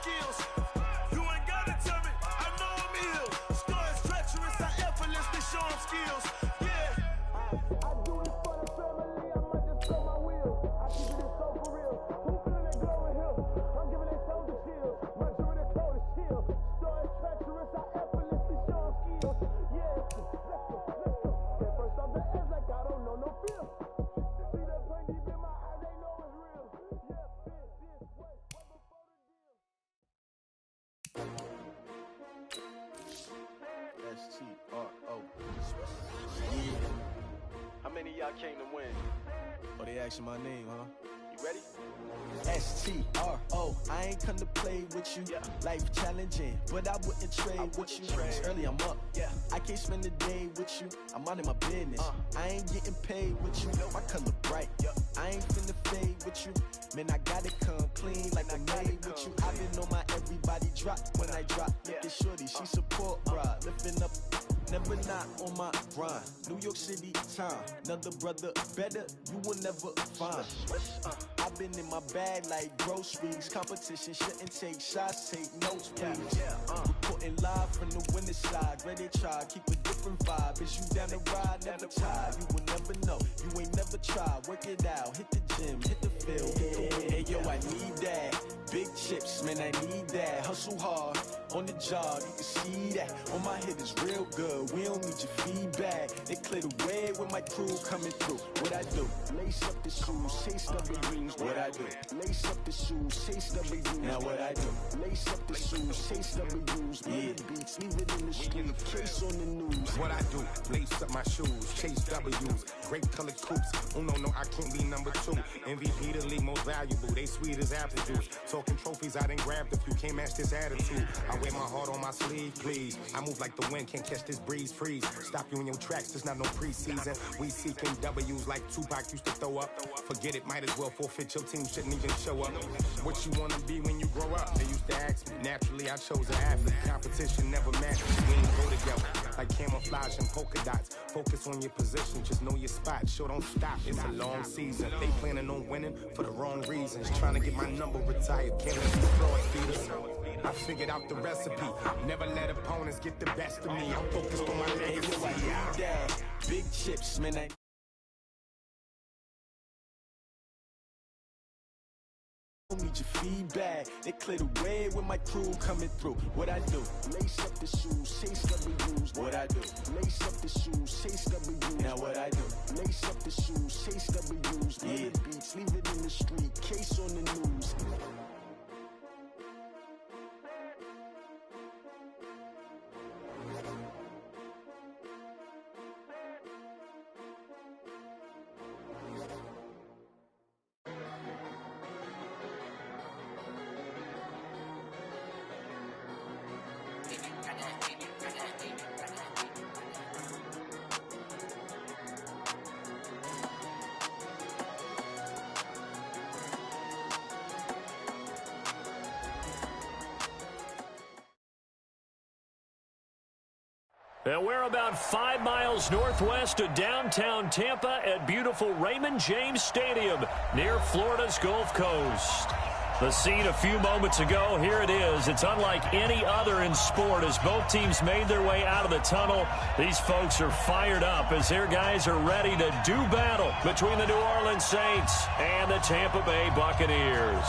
skills. You ain't gotta tell me, I know I'm ill. Score is treacherous, I effortlessly show him skills. Yeah. I do this for the family, I might just throw my wheels. I keep it so for real. Who feeling that glowing hill? I'm giving they soldier chills. My dream is cold as chill. Score is treacherous, I effortlessly show him skills. Yeah, let's go. Get first off the edge like I don't know no fear. See that pain deep in my eyes, they know it's real. Yeah, this way, way before the deal. S-T-R-O. Yeah. How many of y'all came to win? Oh, they asking my name, huh? You ready? S-T-R-O. I ain't come to play with you. Yeah. Life challenging, but I wouldn't trade with you. It's early, I'm up. Yeah. I can't spend the day with you. I'm minding my business. I ain't getting paid with you. My color bright. I ain't finna fade with you. Man, I gotta come clean like I made with you. I been on my everybody drop when I drop. Look at shorty, she support, bruh. Lifting up, never not on my grind. New York City time, another brother better, you will never find. I've been in my bag like groceries. Competition shouldn't take shots, take notes, please. Reporting live from the winning side. Ready to try, keep a different vibe. Is you down the ride, never tired. You will never know, you ain't never tried. Work it out, hit the gym, hit the field, hit the win. Hey yo, I need that. Big chips, man, I need that. Hustle hard, on the job, you can see that. On my hit is real good, we don't need your feedback. They clear the way with my crew coming through. What I do? Lace up the shoes, chase W's. What I do? Lace up the shoes, chase W's. Now what I do? Lace up the shoes, chase W's. Yeah. Beats, leave it in the street, case on the news. What I do? Lace up my shoes, chase W's. Great colored coops. Oh no, I can't be number 2. MVP the league most valuable. They sweet as apple juice. Talking trophies I done grabbed a few. Can't match this attitude. I wear my heart on my sleeve, please. I move like the wind, can't catch this breeze. Freeze. Stop you in your tracks, there's not no preseason. We seeking W's like Tupac used to throw up. Forget it, might as well forfeit. Your team shouldn't even show up. What you wanna be when you grow up? They used to ask me. Naturally, I chose an athlete. Competition never matched. We ain't go together. Like camouflage and polka dots. Focus on your position, just know your spot. Sure, don't stop, it's a long season. They planning on winning for the wrong reasons. Trying to get my number retired. Can't let these frauds beat us. I figured out the recipe. Never let opponents get the best of me. I'm focused on my legacy. I need that. Big chips, man, I don't need your feedback. They clear the way with my crew coming through. What I do? Lace up the shoes, chase W's. What I do? Lace up the shoes, chase W's. Now what I do? Lace up the shoes, chase W's. Yeah. Beats, leave it in the street, case on the news. And we're about 5 miles northwest of downtown Tampa at beautiful Raymond James Stadium near Florida's Gulf Coast. The scene a few moments ago, here it is. It's unlike any other in sport as both teams made their way out of the tunnel. These folks are fired up as their guys are ready to do battle between the New Orleans Saints and the Tampa Bay Buccaneers.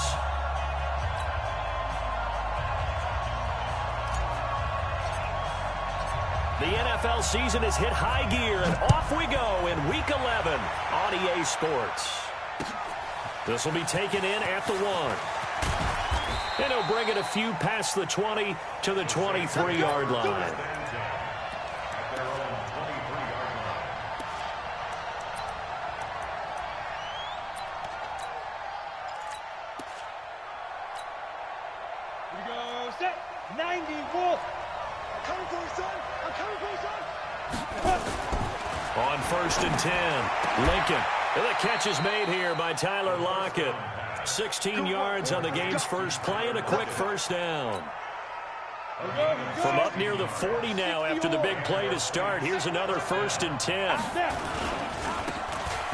The NFL season has hit high gear, and off we go in Week 11 on EA Sports. This will be taken in at the 1. And he'll bring it a few past the 20 to the 23-yard line. Here we go, set, 94. Coming for you, son. I'm coming for you, son. On 1st and 10, Lincoln. And the catch is made here by Tyler Lockett. 16 yards on the game's first play and a quick first down. From up near the 40 now after the big play to start. Here's another 1st and 10.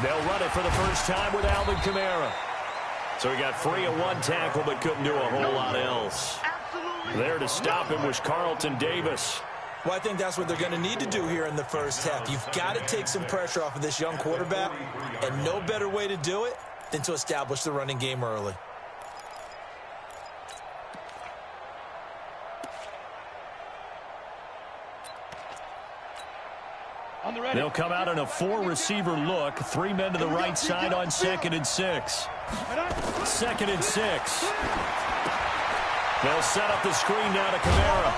They'll run it for the first time with Alvin Kamara. So he got free of one tackle but couldn't do a whole lot else. There to stop him was Carlton Davis. Well, I think that's what they're going to need to do here in the first half. You've got to take some pressure off of this young quarterback, and no better way to do it than to establish the running game early. They'll come out in a 4-receiver look. 3 men to the right side on 2nd and 6. 2nd and 6. They'll set up the screen now to Kamara.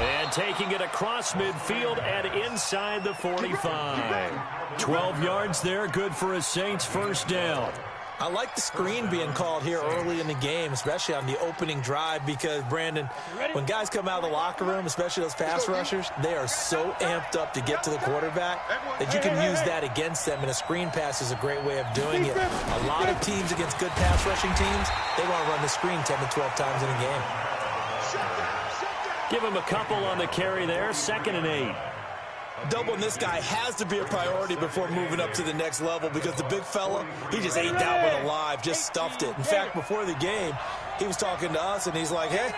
And taking it across midfield and inside the 45. 12 yards there, good for a Saints first down. I like the screen being called here early in the game, especially on the opening drive, because, Brandon, when guys come out of the locker room, especially those pass rushers, they are so amped up to get to the quarterback that you can use that against them, and a screen pass is a great way of doing it. A lot of teams against good pass rushing teams, they want to run the screen 10 to 12 times in a game. Give him a couple on the carry there, 2nd and 8. Doubling this guy has to be a priority before moving up to the next level, because the big fella, he just ate that one alive, just stuffed it. In fact, before the game, he was talking to us, and he's like, hey,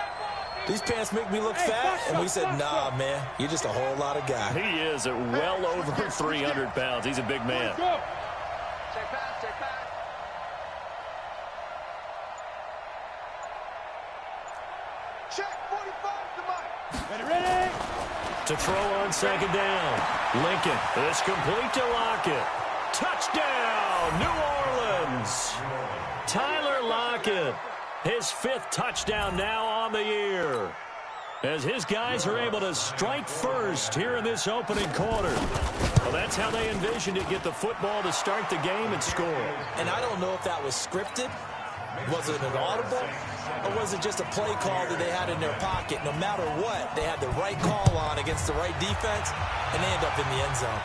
these pants make me look fat. And we said, nah, man, you're just a whole lot of guy. He is at well over 300 pounds. He's a big man. Check pass, check pass. Check 45 to Mike. Ready. To throw on 2nd down. Lincoln is complete to Lockett. Touchdown, New Orleans. Tyler Lockett, his 5th touchdown now on the year, as his guys are able to strike first here in this opening quarter. Well, that's how they envisioned it, get the football to start the game and score. And I don't know if that was scripted. Was it an audible? Or was it just a play call that they had in their pocket? No matter what, they had the right call on against the right defense, and they end up in the end zone.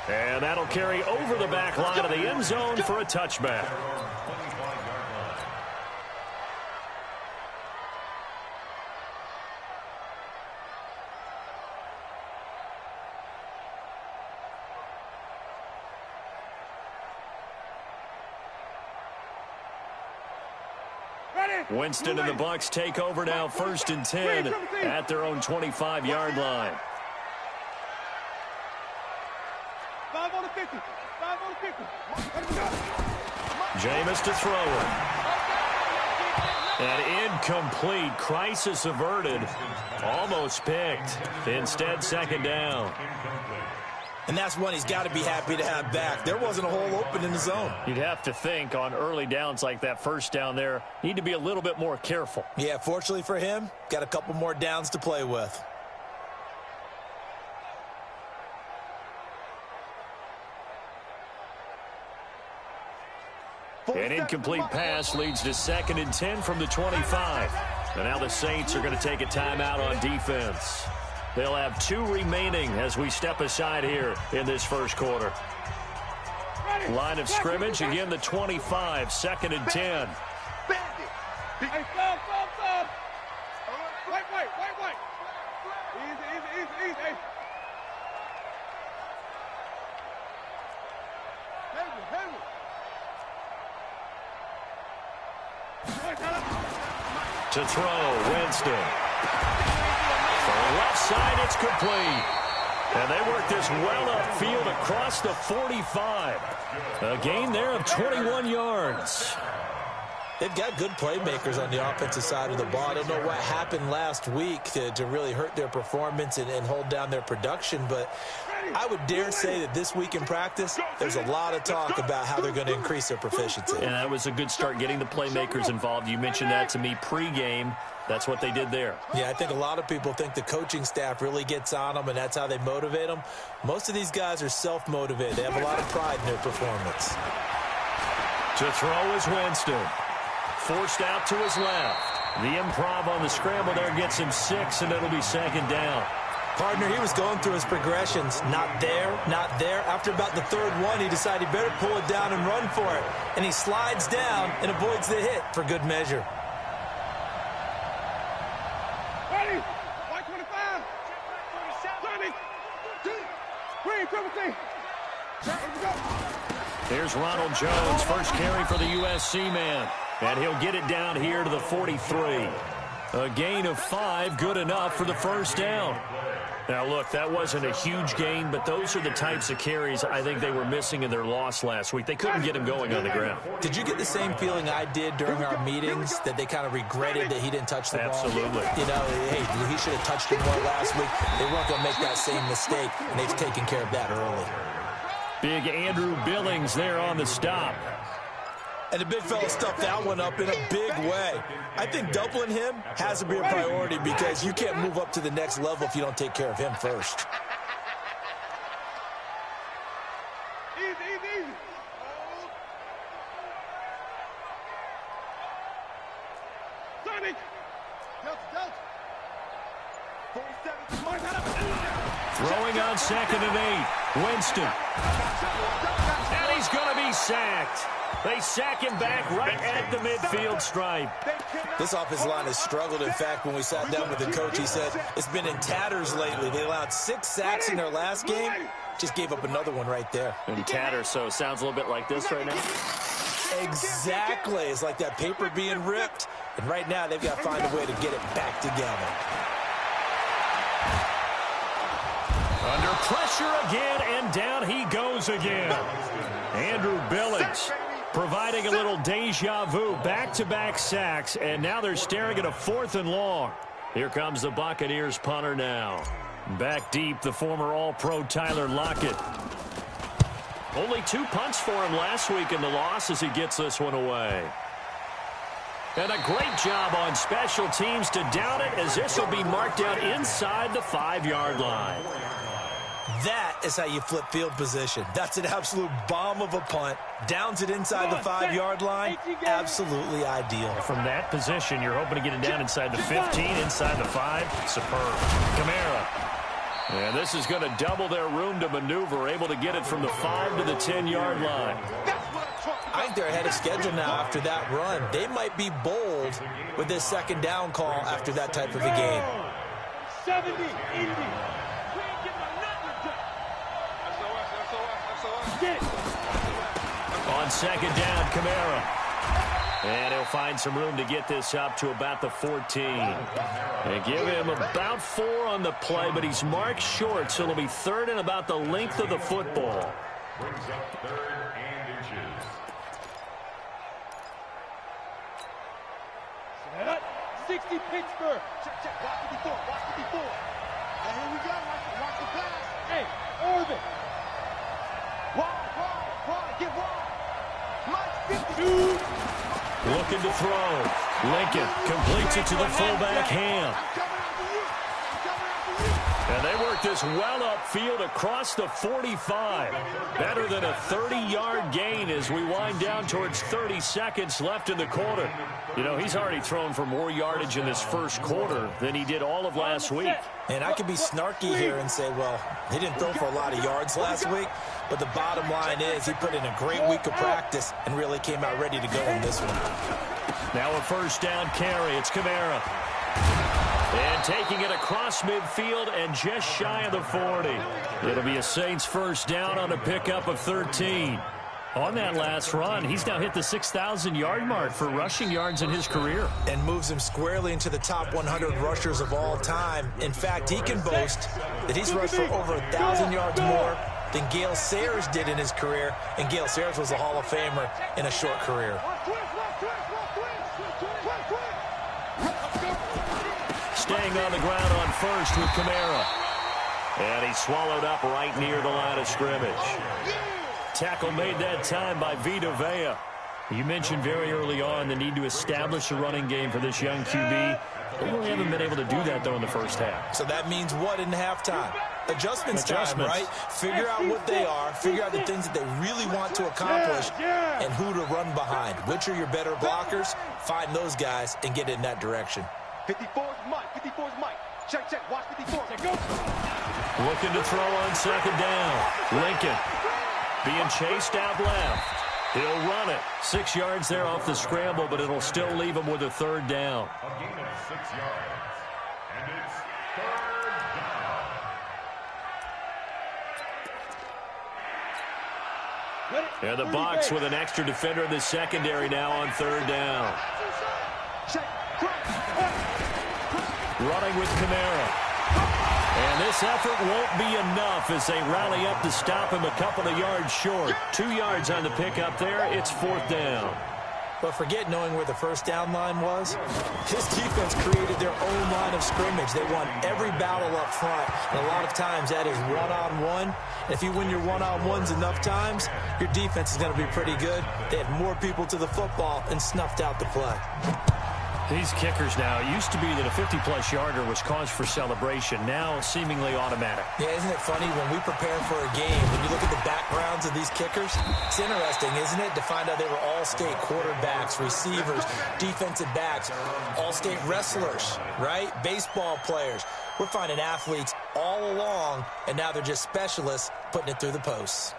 And that'll carry over the back line of the end zone for a touchback. Winston and the Bucs take over now, 1st and 10 at their own 25-yard line. 5 on the 50. 5 on the 50. Jameis to throw it. And incomplete. Crisis averted. Almost picked. Instead, 2nd down. And that's one he's got to be happy to have back. There wasn't a hole open in the zone. You'd have to think on early downs like that, first down there, need to be a little bit more careful. Yeah, fortunately for him, got a couple more downs to play with. An incomplete pass leads to 2nd and 10 from the 25. And now the Saints are going to take a timeout on defense. They'll have 2 remaining as we step aside here in this first quarter. Line of scrimmage, again the 25, 2nd and 10. Hey, stop. Wait. Easy. Hey. To throw, Winston. For left side, it's complete. And they work this well upfield across the 45. A gain there of 21 yards. They've got good playmakers on the offensive side of the ball. I don't know what happened last week to really hurt their performance and hold down their production, but I would dare say that this week in practice, there's a lot of talk about how they're going to increase their proficiency. And that was a good start, getting the playmakers involved. You mentioned that to me pregame. That's what they did there. Yeah, I think a lot of people think the coaching staff really gets on them, and that's how they motivate them. Most of these guys are self-motivated. They have a lot of pride in their performance. To throw is Winston. Forced out to his left. The improv on the scramble there gets him 6, and it'll be 2nd down. Partner, he was going through his progressions. Not there, not there. After about the 3rd one, he decided he better pull it down and run for it. And he slides down and avoids the hit for good measure. Ready. 125. 30. Green, 17. Let's go. Here's Ronald Jones, first carry for the USC man. And he'll get it down here to the 43. A gain of 5, good enough for the first down. Now, look, that wasn't a huge gain, but those are the types of carries I think they were missing in their loss last week. They couldn't get him going on the ground. Did you get the same feeling I did during our meetings, that they kind of regretted that he didn't touch the ball? Absolutely. You know, hey, he should have touched it more last week. They weren't going to make that same mistake, and they've taken care of that early. Big Andrew Billings there on the stop. And the big fella stuffed that one up in a big way. I think doubling him has to be a priority because you can't move up to the next level if you don't take care of him first. Easy. Sonic. Delta. 47. Throwing on 2nd and 8. Winston. And he's going to be sacked. They sack him back right at the midfield stripe. This offensive line has struggled. In fact, when we sat down with the coach, he said it's been in tatters lately. They allowed 6 sacks in their last game. Just gave up another one right there. In tatters, so it sounds a little bit like this right now. Exactly. It's like that paper being ripped. And right now, they've got to find a way to get it back together. Under pressure again, and down he goes again. Andrew Billings providing a little deja vu, back-to-back sacks, and now they're staring at a 4th and long. Here comes the Buccaneers punter now. Back deep, the former All-Pro Tyler Lockett. Only 2 punts for him last week in the loss as he gets this one away. And a great job on special teams to down it, as this will be marked out inside the 5-yard line. That is how you flip field position. That's an absolute bomb of a punt. Downs it inside the 5-yard line. Absolutely ideal. From that position, you're hoping to get it down inside the 15, inside the 5. Superb. Kamara. And this is going to double their room to maneuver, able to get it from the 5 to the 10-yard line. I think they're ahead of schedule now after that run. They might be bold with this 2nd down call after that type of a game. 70, 80. On 2nd down, Kamara. And he'll find some room to get this up to about the 14. And give him about 4 on the play, but he's marked short, so it'll be 3rd and about the length of the football. 60 Pittsburgh. Check. Watch the before. And here we go. Watch the pass. Hey, Irvin. Wide. Get wide. Mike 52. Looking to throw. Lincoln completes it to the fullback, Ham. And they work this well upfield across the 45. Better than a 30-yard gain as we wind down towards 30 seconds left in the quarter. You know, he's already thrown for more yardage in this first quarter than he did all of last week. And I could be snarky here and say, well, he didn't throw for a lot of yards last week, but the bottom line is he put in a great week of practice and really came out ready to go in this one. Now a first down carry. It's Kamara. And taking it across midfield and just shy of the 40. It'll be a Saints first down on a pickup of 13. On that last run, he's now hit the 6,000-yard mark for rushing yards in his career. And moves him squarely into the top 100 rushers of all time. In fact, he can boast that he's rushed for over 1,000 yards more than Gale Sayers did in his career. And Gale Sayers was a Hall of Famer in a short career. Staying on the ground on first with Kamara. And he's swallowed up right near the line of scrimmage. Tackle made that time by Vita Vea. You mentioned very early on the need to establish a running game for this young QB. They really haven't been able to do that, though, in the first half. So that means what in halftime? Adjustments time, right? Figure out what they are, figure out the things that they really want to accomplish, and who to run behind. Which are your better blockers? Find those guys and get in that direction. 54's Mike. Check. Watch 54. Looking to throw on second down. Lincoln being chased out left. He'll run it. 6 yards there off the scramble, but it'll still leave him with a third down. A gain of 6 yards. And it's third down. And the Bucs with an extra defender in the secondary now on third down. Running with Kamara. And this effort won't be enough as they rally up to stop him a couple of yards short. 2 yards on the pickup there. It's fourth down. But forget knowing where the first down line was. His defense created their own line of scrimmage. They won every battle up front. And a lot of times that is one-on-one. If you win your one-on-ones enough times, your defense is going to be pretty good. They had more people to the football and snuffed out the play. These kickers now, it used to be that a 50-plus yarder was cause for celebration. Now seemingly automatic. Yeah, isn't it funny when we prepare for a game, when you look at the backgrounds of these kickers? It's interesting, isn't it, to find out they were all-state quarterbacks, receivers, defensive backs, all-state wrestlers, right? Baseball players. We're finding athletes all along, and now they're just specialists putting it through the posts.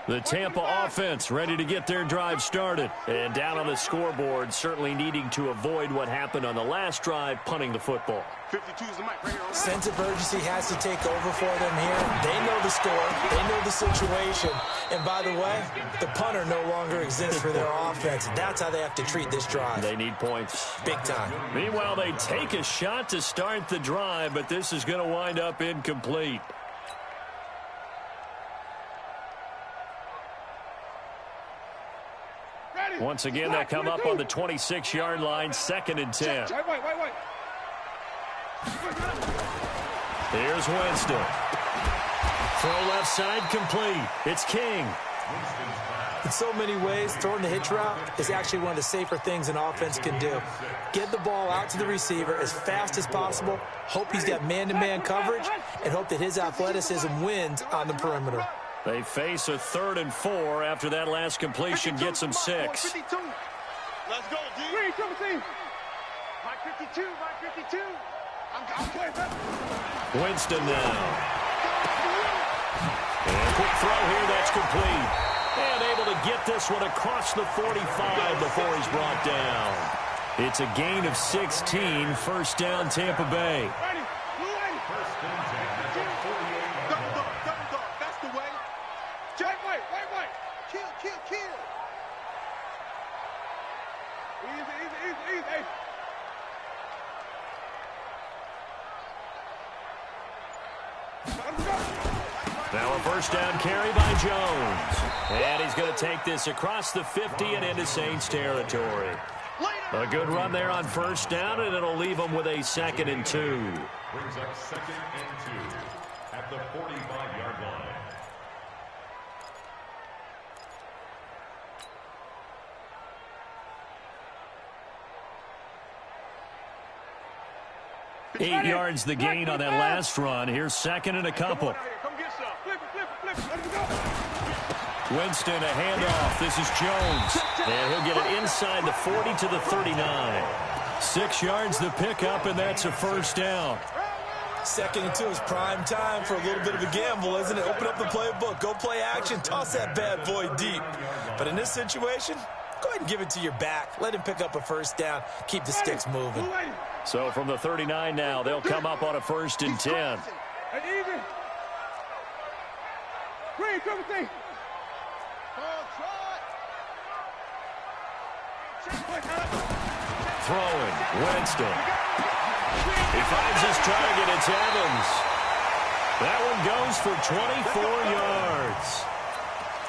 The Tampa offense ready to get their drive started. And down on the scoreboard, certainly needing to avoid what happened on the last drive, punting the football. 52 is the mic right here. Sense of urgency has to take over for them here. They know the score. They know the situation. And by the way, the punter no longer exists for their offense. That's how they have to treat this drive. They need points. Big time. Meanwhile, they take a shot to start the drive, but this is going to wind up incomplete. Once again, they'll come up on the 26-yard line, 2nd and 10. Here's Winston. Throw left side complete. It's King. In so many ways, throwing the hitch route is actually one of the safer things an offense can do. Get the ball out to the receiver as fast as possible, hope he's got man-to-man coverage, and hope that his athleticism wins on the perimeter. They face a 3rd and 4 after that last completion gets them 6. Let's go, D. Mike 52, Mike 52. I'm playing. Winston now. And quick throw here, that's complete. And able to get this one across the 45 before he's brought down. It's a gain of 16, first down Tampa Bay. Now a first down carry by Jones. And he's going to take this across the 50 and into Saints territory. A good run there on first down, and it'll leave them with a 2nd and 2. Brings up 2nd and 2 at the 45-yard line. Eight yards the gain on that last run. Here's 2nd and a couple. Winston, a handoff. This is Jones. And he'll get it inside the 40 to the 39. 6 yards the pickup, and that's a first down. 2nd and 2 is prime time for a little bit of a gamble, isn't it? Open up the playbook, go play action, toss that bad boy deep. But in this situation, go ahead and give it to your back. Let him pick up a first down. Keep the sticks moving. So from the 39 now, they'll come up on a 1st and 10. Throwing, Winston. He finds his target, it's Evans. That one goes for 24 yards.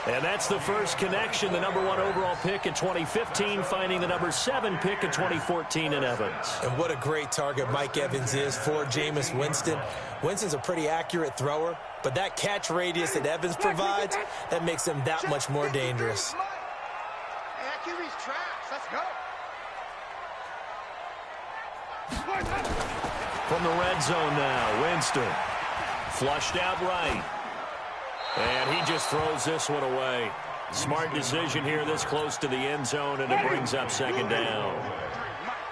And that's the first connection, the number 1 overall pick in 2015, finding the number 7 pick in 2014 in Evans. And what a great target Mike Evans is for Jameis Winston. Winston's a pretty accurate thrower, but that catch radius that Evans provides, that makes him that much more dangerous. Accuracy's trash. Let's go. From the red zone now, Winston. Flushed out right. And he just throws this one away. Smart decision here this close to the end zone, and it brings up 2nd down.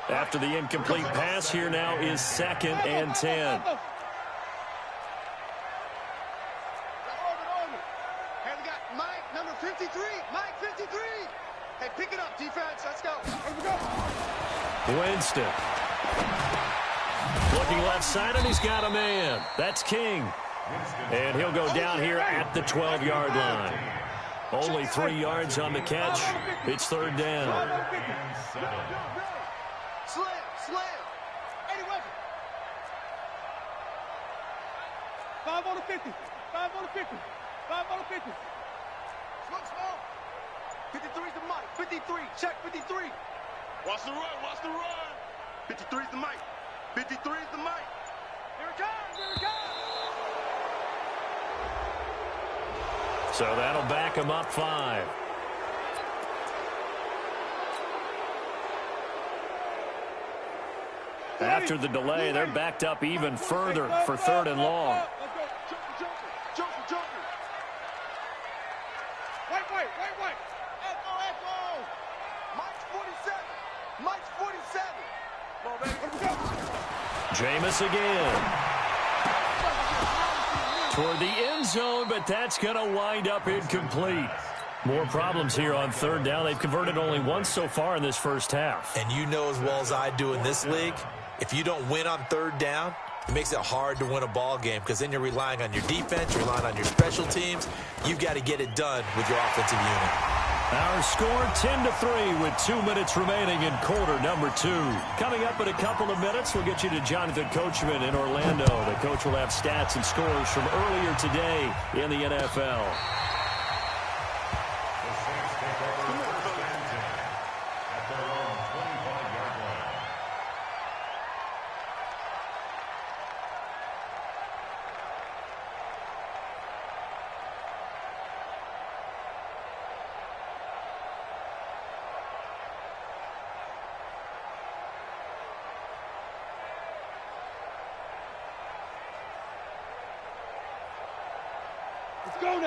After the incomplete pass, here now is 2nd and 10. Hey, we got Mike, number 53. Mike 53. Hey, Pick it up, defense. Let's go. Here we go. Winston. Looking left side, and he's got a man. That's King. And he'll go down here at the 12-yard line. Only 3 yards on the catch. It's third down. Slam. 80 weapon. 5 on the 50. 5 on the 50. 5 on the 50. Small. 53's the mic. 53. Check 53. Watch the run. 53's the mic. 53's the mic. Here it comes. So that'll back him up 5. After the delay, they're backed up even further for third and long. Joker. Wait. Echo. Mike's 47. Come on, baby. Here we go. Jameis again. Toward the end zone, but that's going to wind up incomplete. More problems here on third down. They've converted only once so far in this first half. And you know as well as I do in this league, if you don't win on third down, it makes it hard to win a ball game because then you're relying on your defense, you're relying on your special teams. You've got to get it done with your offensive unit. Our score 10-3 with 2 minutes remaining in quarter number 2. Coming up in a couple of minutes, we'll get you to Jonathan Coachman in Orlando. The coach will have stats and scores from earlier today in the NFL.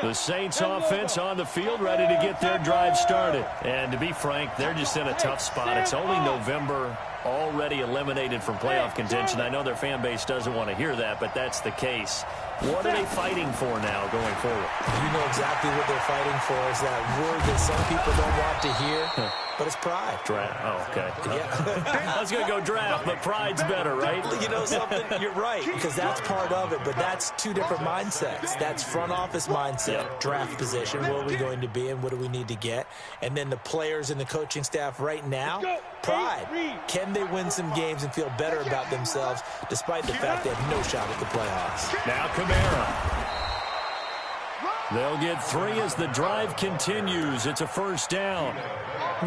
The Saints offense on the field, ready to get their drive started. And to be frank, they're just in a tough spot. It's only November, already eliminated from playoff contention. I know their fan base doesn't want to hear that, but that's the case. What are they fighting for now going forward? You know exactly what they're fighting for. Is that word that some people don't want to hear, but it's pride. Draft. Oh, okay. Yeah. I was going to go draft, but pride's better, right? You know something? You're right, because that's part of it, but that's two different mindsets. That's front office mindset, draft position, where are we going to be and what do we need to get? And then the players and the coaching staff right now, pride. Can they win some games and feel better about themselves despite the fact they have no shot at the playoffs? Now Kamara. They'll get 3 as the drive continues. It's a first down.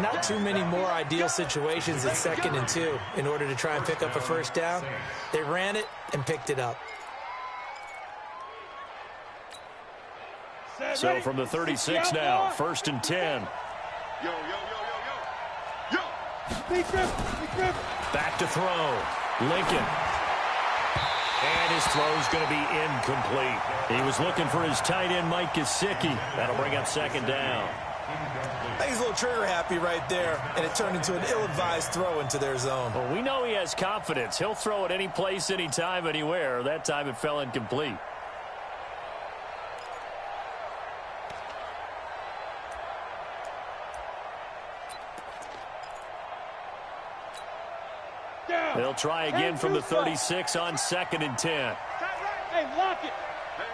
Not too many more ideal situations at 2nd and 2 in order to try and pick up a first down. They ran it and picked it up. So from the 36 now, 1st and 10. Yo. Big grip. Back to throw. Lincoln. And his throw's going to be incomplete. He was looking for his tight end, Mike Gesicki. That'll bring up 2nd down. I think he's a little trigger happy right there, and it turned into an ill-advised throw into their zone. Well, we know he has confidence. He'll throw it any place, anytime, anywhere. That time it fell incomplete. They'll try again from the 36 on 2nd and 10. Hey, lock it. Hey.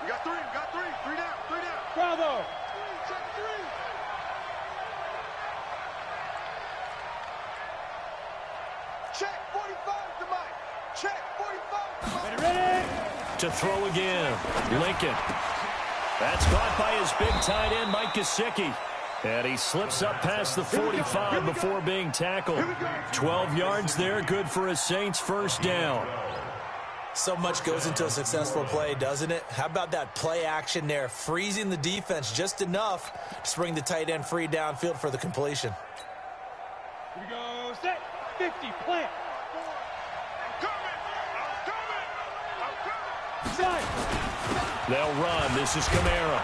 We got 3. 3 down. Bravo. Check 3. Check 45 to Mike. Check 45 to Mike. Ready. To throw again. Lincoln. That's caught by his big tight end, Mike Gesicki. And he slips up past the 45 before being tackled. 12 yards there, good for a Saints first down. So much goes into a successful play, doesn't it? How about that play action there, freezing the defense just enough to spring the tight end free downfield for the completion. Here we go, set, 50, plant. I'm coming. They'll run. This is Kamara.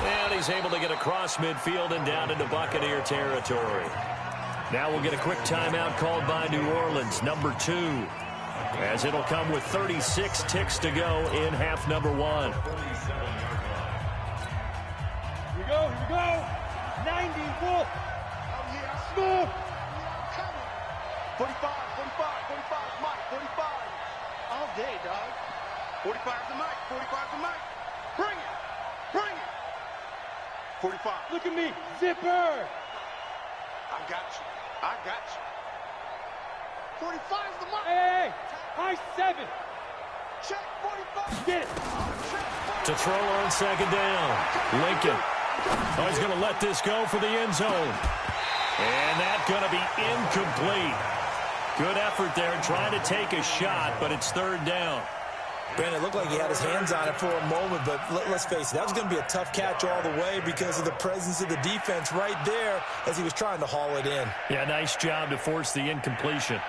And he's able to get across midfield and down into Buccaneer territory. Now we'll get a quick timeout called by New Orleans, number 2, as it'll come with 36 ticks to go in half number 1. Here we go. 90 Wolf. move. 45, Mike, 45. All day, dog. 45's the mic, 45's the mic. Bring it, bring it. 45. Look at me, zipper. I got you, I got you. 45's the mic. Hey, high 7. Check 45. Get it. To throw on second down. Lincoln. Oh, he's going to let this go for the end zone. And that's going to be incomplete. Good effort there trying to take a shot, but it's third down. Brandon, it looked like he had his hands on it for a moment, but let's face it, that was going to be a tough catch all the way because of the presence of the defense right there as he was trying to haul it in. Yeah, nice job to force the incompletion.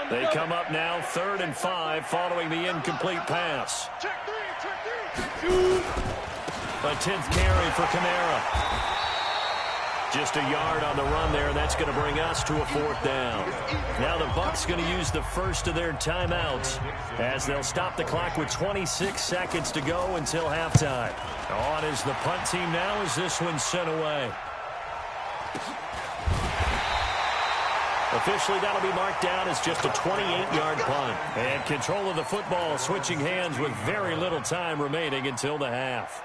They come up now 3rd and 5 following the incomplete pass. Check 3, check 3. A 10th carry for Kamara. Just a yard on the run there, and that's going to bring us to a 4th down. Now the Bucs going to use the first of their timeouts as they'll stop the clock with 26 seconds to go until halftime. On is the punt team now as this one's sent away. Officially, that'll be marked down as just a 28-yard punt. And control of the football switching hands with very little time remaining until the half.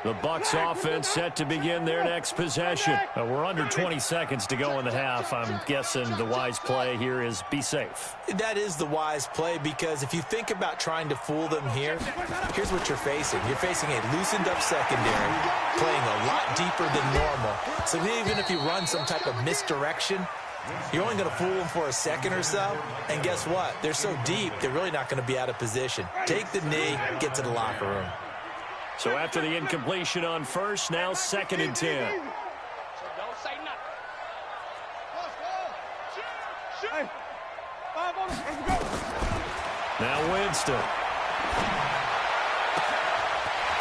The Bucs offense set to begin their next possession. We're under 20 seconds to go in the half. I'm guessing the wise play here is be safe. That is the wise play because if you think about trying to fool them here, here's what you're facing. You're facing a loosened up secondary, playing a lot deeper than normal. So even if you run some type of misdirection, you're only going to fool them for a second or so. And guess what? They're so deep, they're really not going to be out of position. Take the knee, get to the locker room. So after the incompletion on first, now 2nd and 10. So don't say nothing. Hey, 5 on it. Let's go. Now Winston.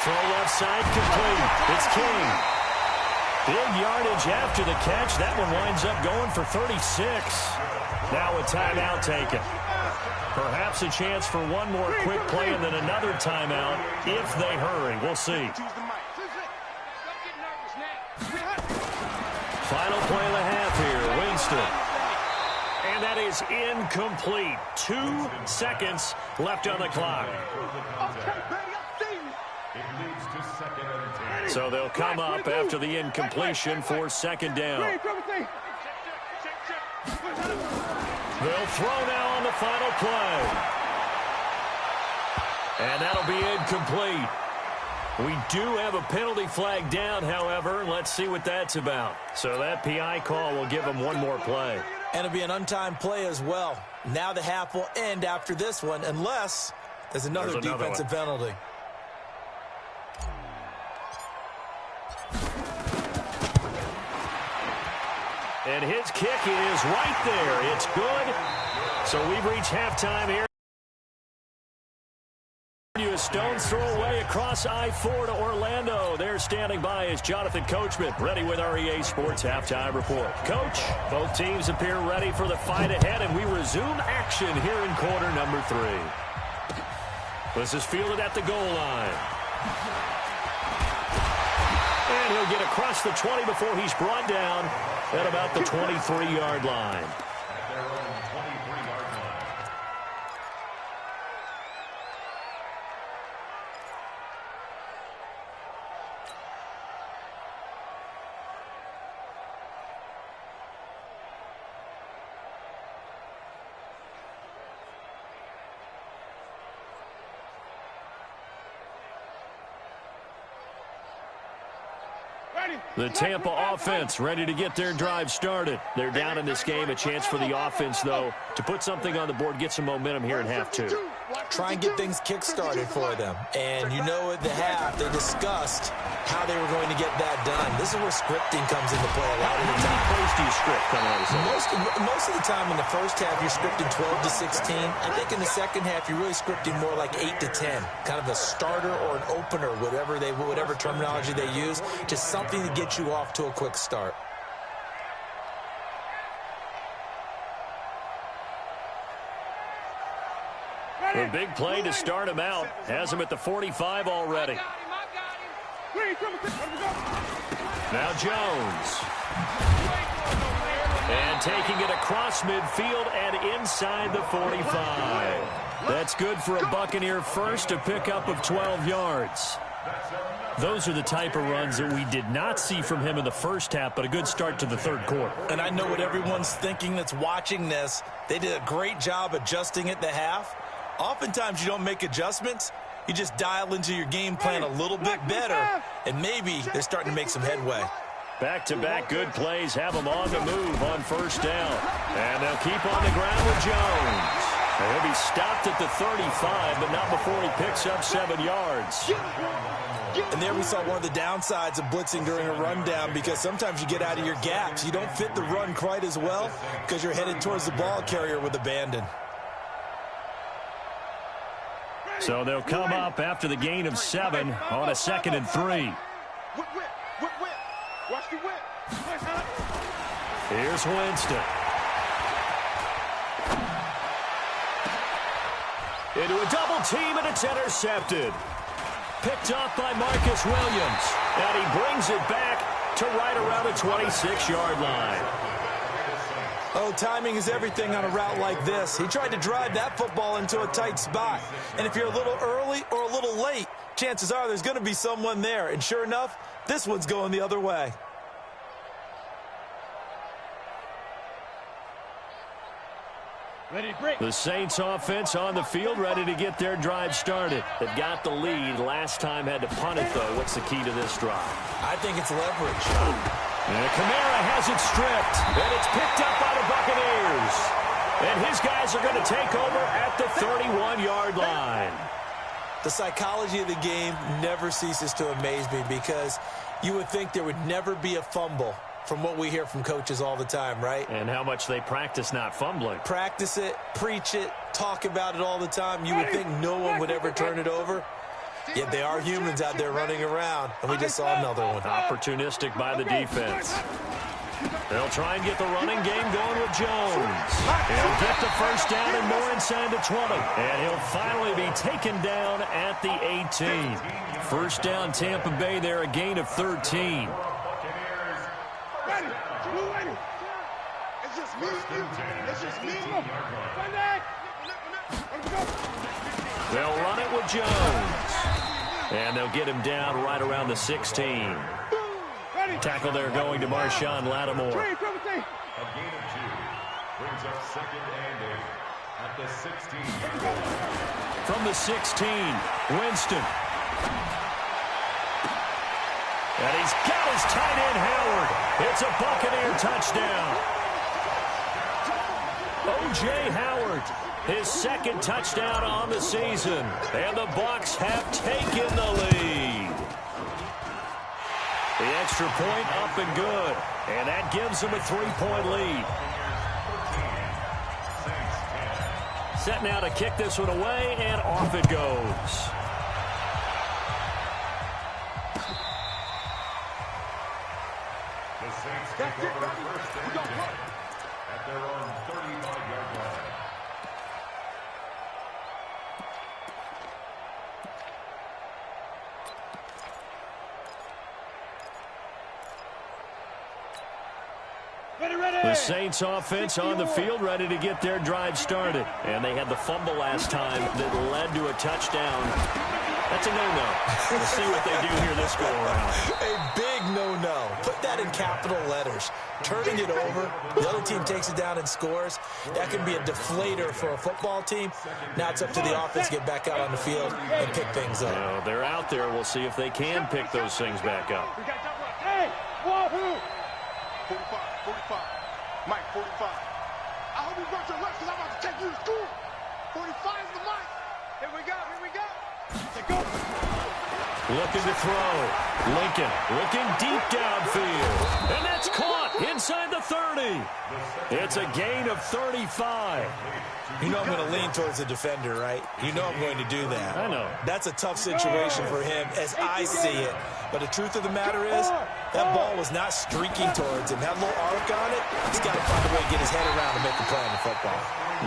Throw left side complete. It's King. Big yardage after the catch. That one winds up going for 36. Now a timeout taken. Perhaps a chance for one more quick play and then another timeout if they hurry. We'll see. Final play of the half here. Winston. And that is incomplete. 2 seconds left on the clock. So they'll come up after the incompletion for 2nd down. They'll throw now on the final play. And that'll be incomplete. We do have a penalty flag down, however. Let's see what that's about. So that PI call will give them one more play. And it'll be an untimed play as well. Now the half will end after this one unless there's another defensive penalty. And his kick is right there. It's good. So we've reached halftime here. A stone's throw away across I-4 to Orlando. There standing by is Jonathan Coachman, ready with our EA Sports Halftime Report. Coach, both teams appear ready for the fight ahead, and we resume action here in quarter number 3. This is fielded at the goal line. And he'll get across the 20 before he's brought down at about the 23-yard line. The Tampa offense ready to get their drive started. They're down in this game. A chance for the offense, though, to put something on the board, get some momentum here in half 2. Try and get things kick-started for them. And you know at the half, they discussed how they were going to get that done. This is where scripting comes into play a lot of the time. How many plays do you script coming out of this? Most of the time in the first half, you're scripting 12 to 16. I think in the second half, you're really scripting more like 8 to 10. Kind of a starter or an opener, whatever terminology they use, just something to get you off to a quick start. The big play to start him out has him at the 45 already. Now Jones. And taking it across midfield and inside the 45. That's good for a Buccaneer first, a pickup of 12 yards. Those are the type of runs that we did not see from him in the first half, but a good start to the third quarter. And I know what everyone's thinking that's watching this. They did a great job adjusting at the half. Oftentimes you don't make adjustments. You just dial into your game plan a little bit better, and maybe they're starting to make some headway. Back-to-back good plays have them on the move on first down. And they'll keep on the ground with Jones. He'll be stopped at the 35, but not before he picks up 7 yards. And there we saw one of the downsides of blitzing during a rundown, because sometimes you get out of your gaps. You don't fit the run quite as well because you're headed towards the ball carrier with abandon. So they'll come up after the gain of 7 on a 2nd and 3. Watch the whip. Here's Winston. Into a double team, and it's intercepted. Picked off by Marcus Williams. And he brings it back to right around the 26-yard line. Oh, timing is everything on a route like this. He tried to drive that football into a tight spot. And if you're a little early or a little late, chances are there's going to be someone there. And sure enough, this one's going the other way. The Saints offense on the field, ready to get their drive started. They've got the lead. Last time had to punt it, though. What's the key to this drive? I think it's leverage. And Kamara has it stripped, and it's picked up by the Buccaneers. And his guys are going to take over at the 31-yard line. The psychology of the game never ceases to amaze me, because you would think there would never be a fumble from what we hear from coaches all the time, right? And how much they practice not fumbling. Practice it, preach it, talk about it all the time. You would think no one would ever turn it over. Yet they are humans out there running around, and we just saw another one. Opportunistic by the defense. They'll try and get the running game going with Jones. He'll get the first down and more inside the 20. And he'll finally be taken down at the 18. First down, Tampa Bay there, a gain of 13. It's just me. It's just me. They'll run it with Jones. And they'll get him down right around the 16. Tackle there going to Marshawn Lattimore. A gain of 2 brings up 2nd and 8 at the 16-yard line. From the 16, Winston. And he's got his tight end, Howard. It's a Buccaneer touchdown. O.J. Howard, his 2nd touchdown on the season. And the Bucs have taken the lead. The extra point up and good. And that gives them a 3-point lead. Set now to kick this one away, and off it goes. The Saints take over first and 10 at their own 35-yard line. The Saints offense on the field, ready to get their drive started. And they had the fumble last time that led to a touchdown. That's a no-no. We'll see what they do here this go-around. A big no-no. Put that in capital letters. Turning it over, the other team takes it down and scores. That can be a deflator for a football team. Now it's up to the offense to get back out on the field and pick things up. Well, they're out there. We'll see if they can pick those things back up. Hey, 45, 45. Mike, 45. I hope you brought your lunch, because I'm about to take you to school. 45 is the mic. Here we go, here we go. Let's go. Looking to throw. Lincoln looking deep downfield. And that's caught inside the 30. It's a gain of 35. You know I'm going to lean towards the defender, right? You know I'm going to do that. I know. That's a tough situation for him as I see it. But the truth of the matter is, that ball was not streaking towards him. That little arc on it, he's got to find a way to get his head around and make a play on the football.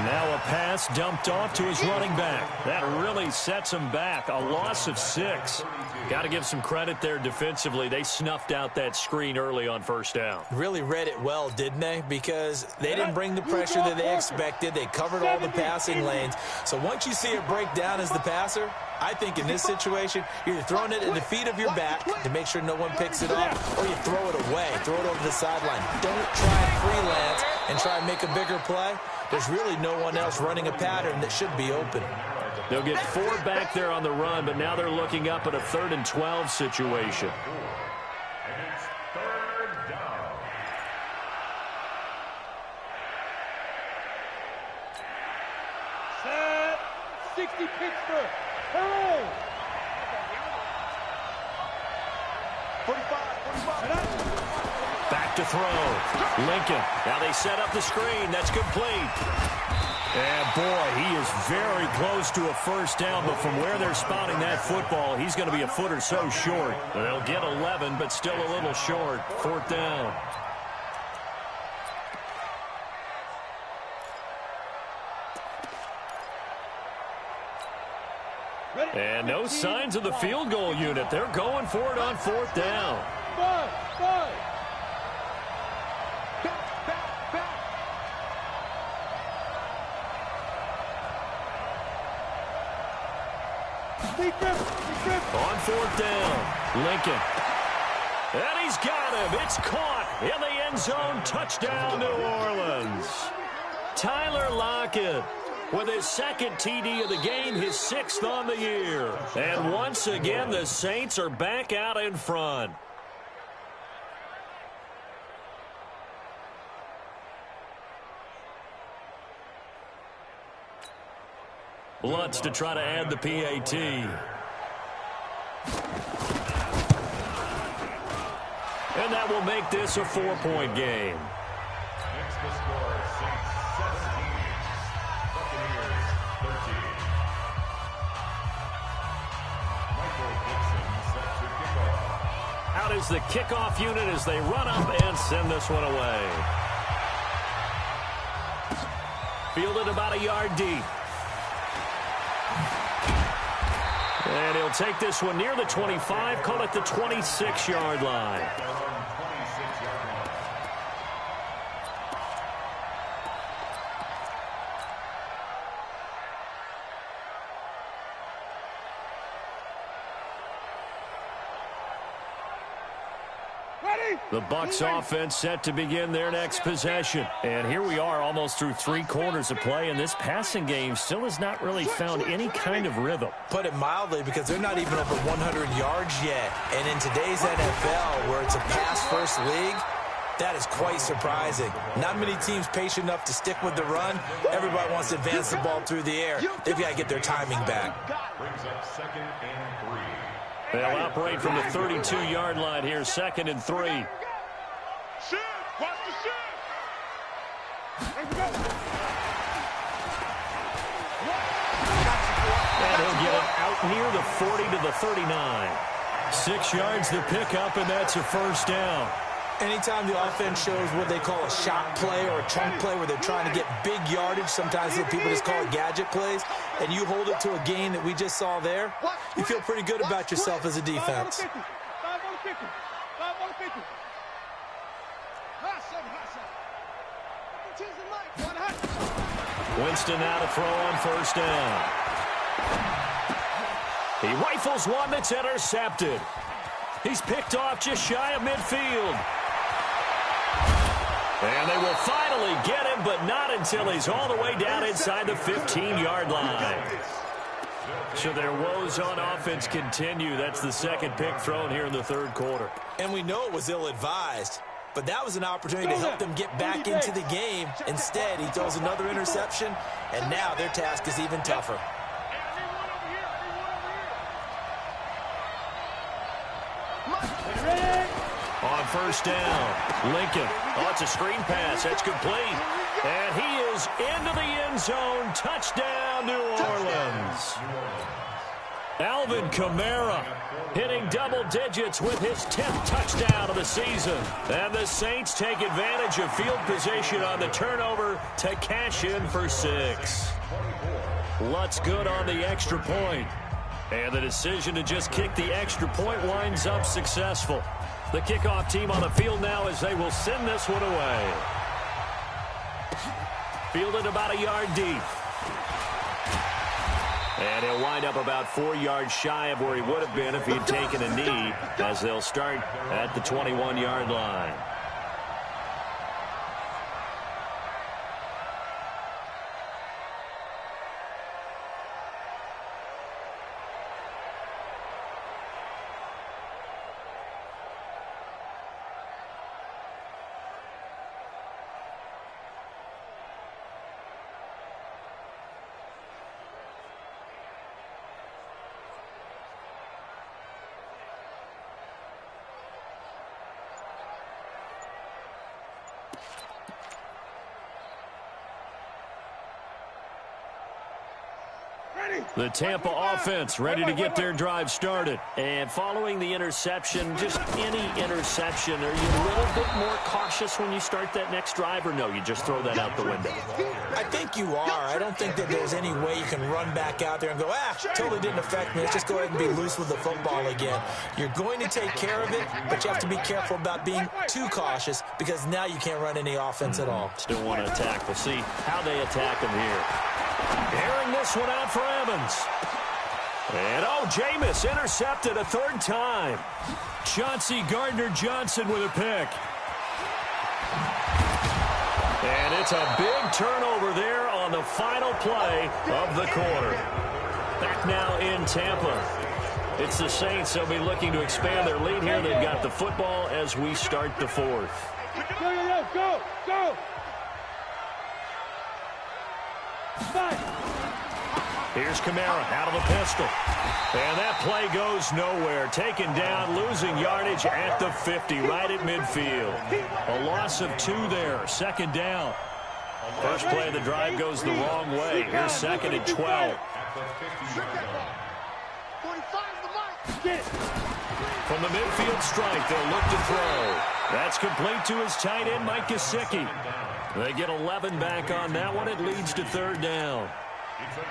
Now a pass dumped off to his running back. That really sets him back. A loss of 6. Got to give some credit there defensively. They snuffed out that screen early on first down. Really read it well, didn't they? Because they didn't bring the pressure that they expected. They covered all the passing lanes. So once you see it break down as the passer, I think in this situation, you're either throwing it in the feet of your back to make sure no one picks it up, or you throw it away, throw it over the sideline. Don't try and freelance and try and make a bigger play. There's really no one else running a pattern that should be open. They'll get 4 back there on the run, but now they're looking up at a 3rd and 12 situation. And it's 3rd down. Set. 60 Pittsburgh. Hurry. 45. Back to throw. Lincoln. Now they set up the screen. That's complete. And, boy, he is very close to a first down, but from where they're spotting that football, he's going to be a foot or so short. They'll get 11, but still a little short. 4th down. And no signs of the field goal unit. They're going for it on 4th down. Five. On 4th down, Lincoln. And he's got him. It's caught in the end zone. Touchdown, New Orleans. Tyler Lockett with his 2nd TD of the game, his 6th on the year. And once again, the Saints are back out in front. Lutz to try to add the PAT. And that will make this a 4-point game. Next to score, Saints 17, Buccaneers 13. Michael Dixon set to kickoff. Out is the kickoff unit as they run up and send this one away. Fielded about a yard deep. And he'll take this one near the 25, call it the 26-yard line. The Bucs offense set to begin their next possession. And here we are almost through 3 quarters of play, and this passing game still has not really found any kind of rhythm. Put it mildly, because they're not even over 100 yards yet. And in today's NFL, where it's a pass-first league, that is quite surprising. Not many teams patient enough to stick with the run. Everybody wants to advance the ball through the air. They've got to get their timing back. Brings up 2nd and 3. They'll operate from the 32-yard line here, 2nd and 3. Shoot! Watch the shoot! And he'll get it out near the 40 to the 39. 6 yards to pick up, and that's a first down. Anytime the offense shows what they call a shot play or a chunk play where they're trying to get big yardage, sometimes people just call it gadget plays, and you hold it to a gain that we just saw there, you feel pretty good about yourself as a defense. Winston now to throw on first down. He rifles one that's intercepted. He's picked off just shy of midfield. And they will finally get him, but not until he's all the way down inside the 15-yard line. So their woes on offense continue. That's the 2nd pick thrown here in the 3rd quarter. And we know it was ill-advised, but that was an opportunity to help them get back into the game. Instead, he throws another interception, and now their task is even tougher. On first down, Lincoln. Oh, it's a screen pass. That's complete. And he is into the end zone. Touchdown, New Orleans. Alvin Kamara hitting double digits with his 10th touchdown of the season. And the Saints take advantage of field position on the turnover to cash in for 6. Lutz good on the extra point. And the decision to just kick the extra point winds up successful. The kickoff team on the field now as they will send this one away. Fielded about a yard deep. And he'll wind up about 4 yards shy of where he would have been if he had taken a knee, as they'll start at the 21-yard line. The Tampa offense ready to get their drive started. And following the interception, just any interception, are you a little bit more cautious when you start that next drive, or no, you just throw that out the window? I think you are. I don't think that there's any way you can run back out there and go, totally didn't affect me. Let's just go ahead and be loose with the football again. You're going to take care of it, but you have to be careful about being too cautious because now you can't run any offense at all. Still want to attack. We'll see how they attack him here. Airing this one out for Evans. And, Jameis intercepted a 3rd time. Chauncey Gardner-Johnson with a pick. And it's a big turnover there on the final play of the quarter. Back now in Tampa. It's the Saints. They'll be looking to expand their lead here. They've got the football as we start the 4th. Go! Here's Kamara out of the pistol. And that play goes nowhere. Taken down, losing yardage at the 50, right at midfield. A loss of 2 there. 2nd down. First play of the drive goes the wrong way. Here's 2nd and 12. From the midfield strike, they'll look to throw. That's complete to his tight end, Mike Gesicki. They get 11 back on that one. It leads to 3rd down.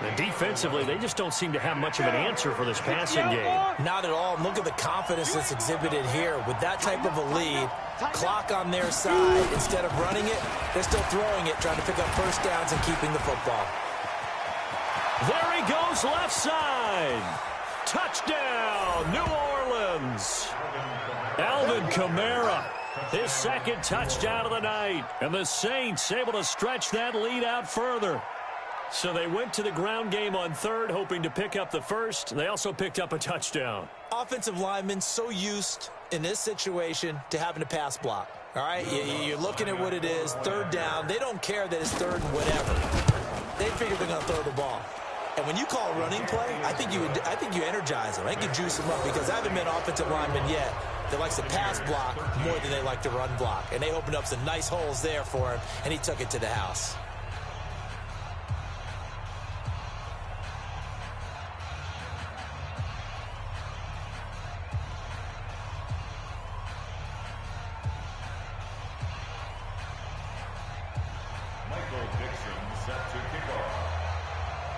And defensively, they just don't seem to have much of an answer for this passing game. Not at all. Look at the confidence that's exhibited here. With that type of a lead, clock on their side, instead of running it, they're still throwing it, trying to pick up first downs and keeping the football. There he goes, left side. Touchdown, New Orleans. Alvin Kamara, his 2nd touchdown of the night. And the Saints able to stretch that lead out further. So they went to the ground game on 3rd, hoping to pick up the 1st. They also picked up a touchdown. Offensive linemen so used in this situation to having to pass block. All right, you're looking at what it is, 3rd down. They don't care that it's 3rd and whatever. They figure they're going to throw the ball. And when you call running play, I think you energize them. I think you juice them up because I haven't met an offensive lineman yet that likes to pass block more than they like to run block. And they opened up some nice holes there for him, and he took it to the house.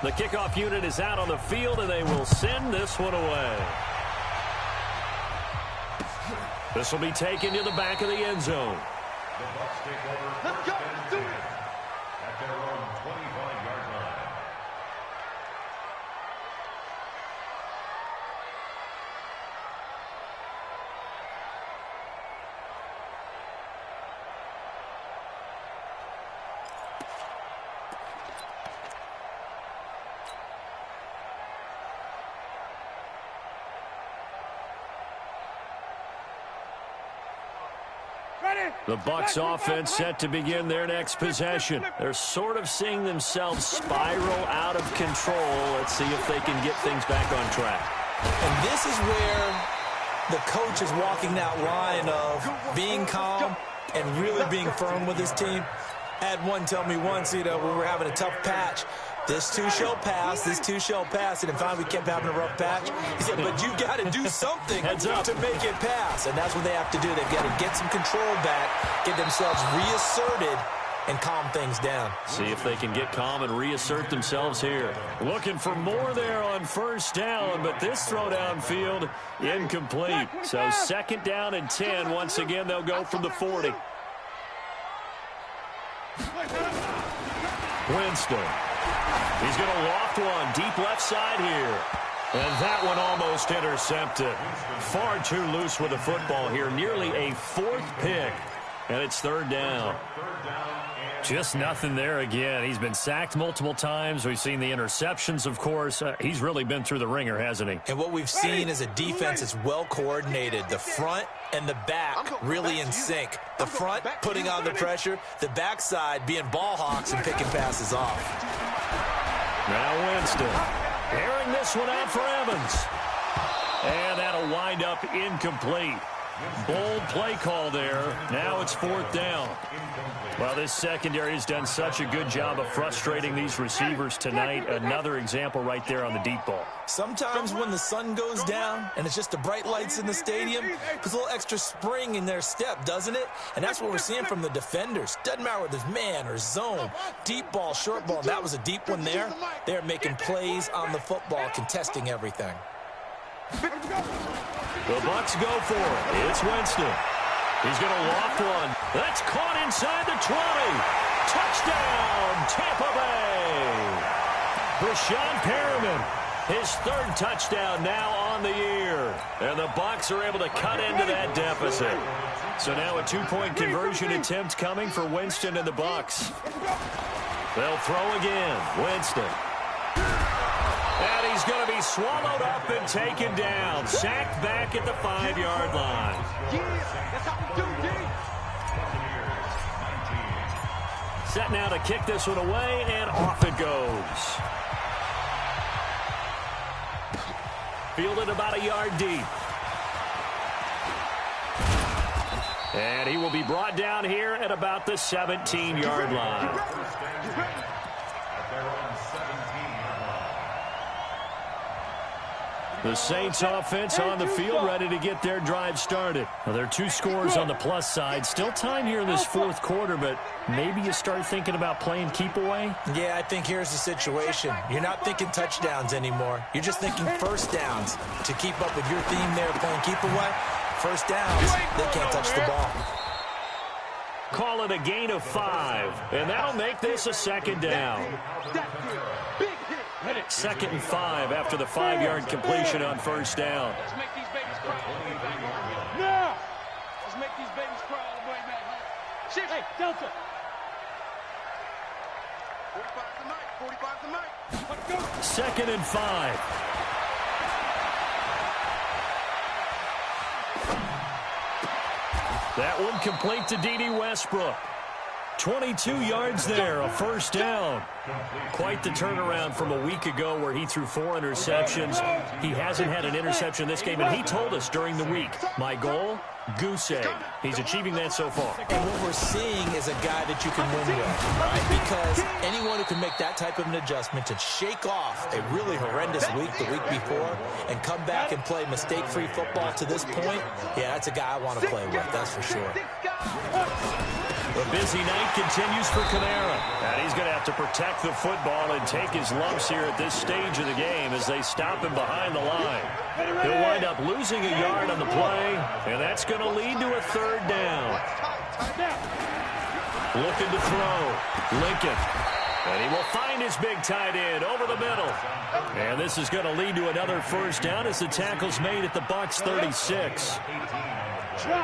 The kickoff unit is out on the field, and they will send this one away. This will be taken to the back of the end zone. The Bucs take over. Let's go. Do it. At their own 25-yard line. The Bucs offense set to begin their next possession. They're sort of seeing themselves spiral out of control. Let's see if they can get things back on track. And this is where the coach is walking that line of being calm and really being firm with his team. I had one tell me once, when we were having a tough patch, This too shall pass. This too shall pass. And finally, we kept having a rough patch. He said, but you got to do something to make it pass. And that's what they have to do. They've got to get some control back, get themselves reasserted, and calm things down. See if they can get calm and reassert themselves here. Looking for more there on first down, but this throw downfield incomplete. So second down and 10. Once again, they'll go from the 40. Winston. He's going to loft one deep left side here. And that one almost intercepted. Far too loose with the football here. Nearly a fourth pick. And it's third down. Just nothing there again. He's been sacked multiple times. We've seen the interceptions, of course. He's really been through the ringer, hasn't he? And what we've seen is a defense that's well coordinated. The front and the back really in sync. The front putting on the pressure. The backside being ball hawks and picking passes off. Now Winston. Airing this one out for Evans. And that'll wind up incomplete. Bold play call there. Now it's fourth down. Well, this secondary has done such a good job of frustrating these receivers tonight. Another example right there on the deep ball. Sometimes when the sun goes down and it's just the bright lights in the stadium, puts a little extra spring in their step, doesn't it? And that's what we're seeing from the defenders. Doesn't matter whether it's man or zone, deep ball, short ball. That was a deep one there. They're making plays on the football, contesting everything. The Bucs go for it. It's Winston. He's going to loft one. That's caught inside the 20. Touchdown, Tampa Bay. Brashon Perriman, his third touchdown now on the year. And the Bucs are able to cut into that deficit. So now a two-point conversion attempt coming for Winston and the Bucs. They'll throw again. Winston. And he's going to be swallowed up and taken down. Sacked back at the 5-yard line. Set now to kick this one away, and off it goes. Fielded about a yard deep. And he will be brought down here at about the 17-yard line. The Saints offense on the field, ready to get their drive started. Well, there are two scores on the plus side. Still time here in this fourth quarter, but maybe you start thinking about playing keep away? Yeah, I think here's the situation. You're not thinking touchdowns anymore. You're just thinking first downs. To keep up with your theme there, playing keep away, first downs, they can't touch the ball. Call it a gain of 5, and that'll make this a second down. Second and 5 after the 5-yard completion on first down. Let's make these babies crawl all the way back home. Now! Let's make these babies crawl all the way back home. Shift. Hey, Delta. 45's the mic. 45's the mic. Let's go. Second and 5. That one complete to D.D. Westbrook. 22 yards there, a first down. Quite the turnaround from a week ago where he threw 4 interceptions. He hasn't had an interception this game, and he told us during the week, my goal, goose egg. He's achieving that so far. And what we're seeing is a guy that you can win with, right? Because anyone who can make that type of an adjustment to shake off a really horrendous week the week before and come back and play mistake-free football to this point, yeah, that's a guy I want to play with, that's for sure. The busy night continues for Kamara. And he's going to have to protect the football and take his lumps here at this stage of the game as they stop him behind the line. He'll wind up losing a yard on the play, and that's going to lead to a third down. Looking to throw. Lincoln. And he will find his big tight end over the middle. And this is going to lead to another first down as the tackle's made at the Bucs 36.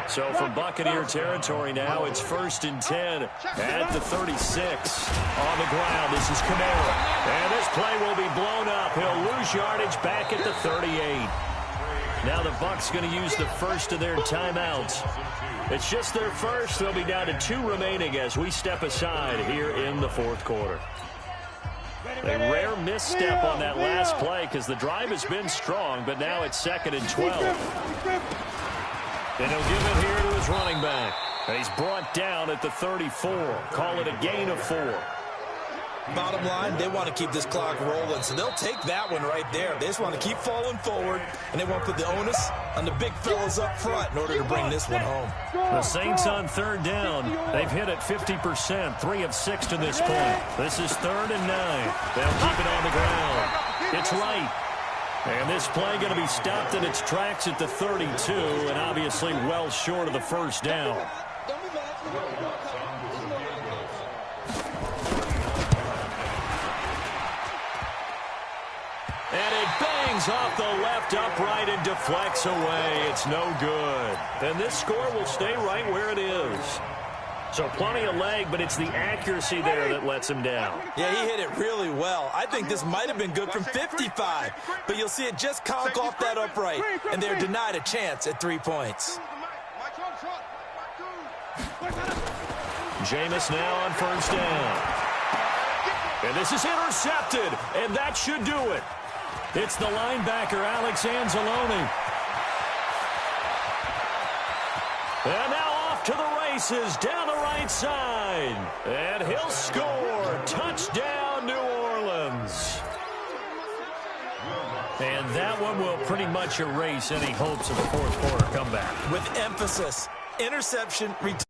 So from Buccaneer territory now, it's 1st and 10 at the 36. On the ground, this is Kamara. And this play will be blown up. He'll lose yardage back at the 38. Now the Bucs going to use the first of their timeouts. It's just their first. They'll be down to 2 remaining as we step aside here in the fourth quarter. A rare misstep on that last play because the drive has been strong, but now it's 2nd and 12. And he'll give it here to his running back. And he's brought down at the 34. Call it a gain of 4. Bottom line, they want to keep this clock rolling, so they'll take that one right there. They just want to keep falling forward, and they want to put the onus on the big fellas up front in order to bring this one home. The Saints on third down. They've hit it 50%, 3 of 6 to this point. This is 3rd and 9. They'll keep it on the ground. It's right. And this play going to be stopped in its tracks at the 32, and obviously well short of the first down. And it bangs off the left upright and deflects away. It's no good. And this score will stay right where it is. So plenty of leg, but it's the accuracy there that lets him down. Yeah, he hit it really well. I think this might have been good from 55, but you'll see it just conk off that upright, and they're denied a chance at 3 points. Jameis now on first down. And this is intercepted, and that should do it. It's the linebacker, Alex Anzalone. And now off to the races, down the right side. And he'll score. Touchdown, New Orleans. And that one will pretty much erase any hopes of a fourth quarter comeback. With emphasis, interception, return.